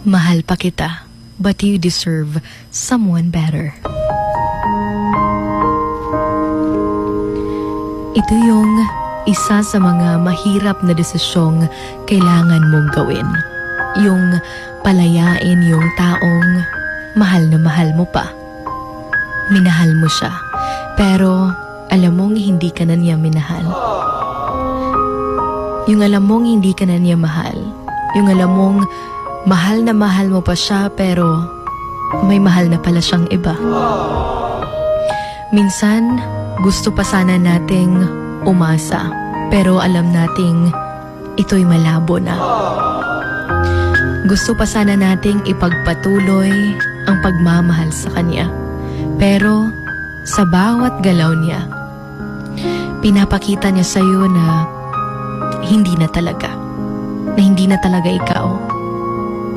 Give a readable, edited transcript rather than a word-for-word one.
Mahal pa kita, but you deserve someone better. Ito yung isa sa mga mahirap na desisyong kailangan mong gawin. Yung palayain yung taong mahal na mahal mo pa. Minahal mo siya, pero alam mong hindi ka na niya minahal. Yung alam mong hindi ka na niya mahal. Yung alam mong mahal na mahal mo pa siya, pero may mahal na pala siyang iba. Minsan, gusto pa sana nating umasa, pero alam nating ito'y malabo na. Gusto pa sana nating ipagpatuloy ang pagmamahal sa kanya, pero sa bawat galaw niya, pinapakita niya sa'yo na hindi na talaga ikaw.